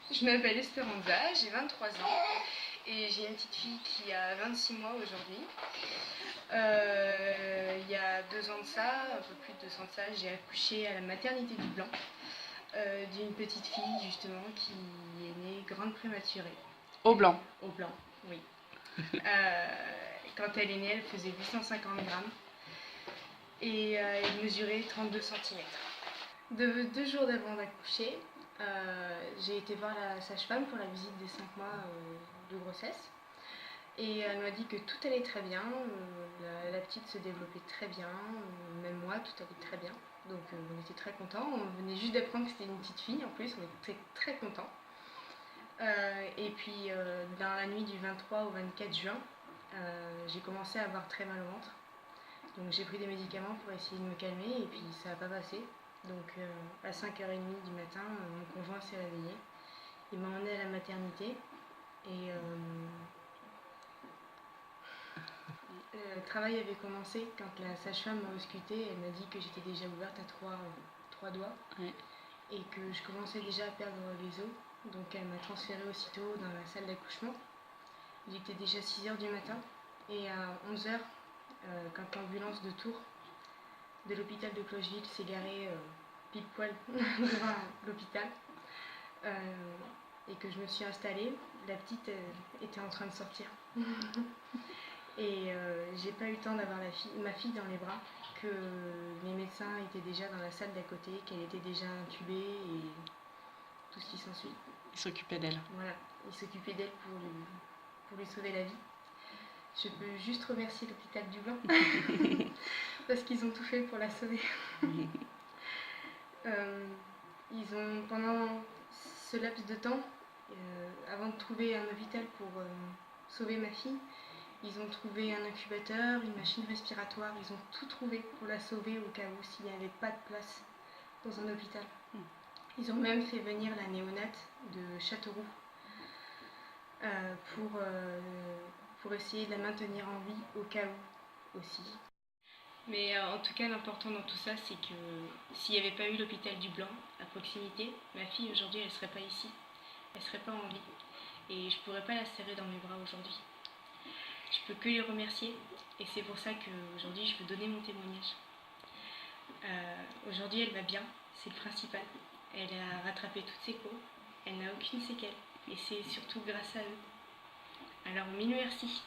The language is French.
Je m'appelle Esperanza, j'ai 23 ans et j'ai une petite fille qui a 26 mois aujourd'hui. Il y a 2 ans de ça, un peu plus de 2 ans de ça, j'ai accouché à la maternité du Blanc d'une petite fille justement qui est née grande prématurée. Au Blanc. Au Blanc, oui. Quand elle est née, elle faisait 850 grammes et elle mesurait 32 cm. 2 jours d'avant d'accoucher, j'ai été voir la sage-femme pour la visite des 5 mois de grossesse. Et elle m'a dit que tout allait très bien, la petite se développait très bien, même moi, tout allait très bien. Donc on était très contents. On venait juste d'apprendre que c'était une petite fille, en plus, on était très contents. Et puis dans la nuit du 23 au 24 juin, j'ai commencé à avoir très mal au ventre. Donc j'ai pris des médicaments pour essayer de me calmer et puis ça n'a pas passé. Donc à 5h30 du matin, mon conjoint s'est réveillé. Il m'a emmenée à la maternité et le travail avait commencé quand la sage-femme m'a auscultée. Elle m'a dit que j'étais déjà ouverte à trois doigts Ouais. et que je commençais déjà à perdre les os. Donc elle m'a transférée aussitôt dans la salle d'accouchement. Il était déjà 6h du matin et à 11h, quand l'ambulance de Tours de l'hôpital de Clocheville s'est garée pile poil devant l'hôpital et que je me suis installée, la petite était en train de sortir. Et j'ai pas eu le temps d'avoir ma fille dans les bras, que les médecins étaient déjà dans la salle d'à côté, qu'elle était déjà intubée et tout ce qui s'ensuit. Il s'occupait d'elle. Voilà, ils s'occupaient d'elle pour lui sauver la vie. Je peux juste remercier l'hôpital du Blanc parce qu'ils ont tout fait pour la sauver. Pendant ce laps de temps, avant de trouver un hôpital pour sauver ma fille, ils ont trouvé un incubateur, une machine respiratoire, ils ont tout trouvé pour la sauver au cas où s'il n'y avait pas de place dans un hôpital. Ils ont même fait venir la néonate de Châteauroux pour essayer de la maintenir en vie au cas où aussi. Mais en tout cas, l'important dans tout ça, c'est que s'il n'y avait pas eu l'hôpital du Blanc à proximité, ma fille aujourd'hui, elle ne serait pas ici. Elle ne serait pas en vie. Et je ne pourrais pas la serrer dans mes bras aujourd'hui. Je peux que les remercier. Et c'est pour ça qu'aujourd'hui, je veux donner mon témoignage. Aujourd'hui, elle va bien. C'est le principal. Elle a rattrapé toutes ses cours. Elle n'a aucune séquelle. Et c'est surtout grâce à eux. Alors, mille merci.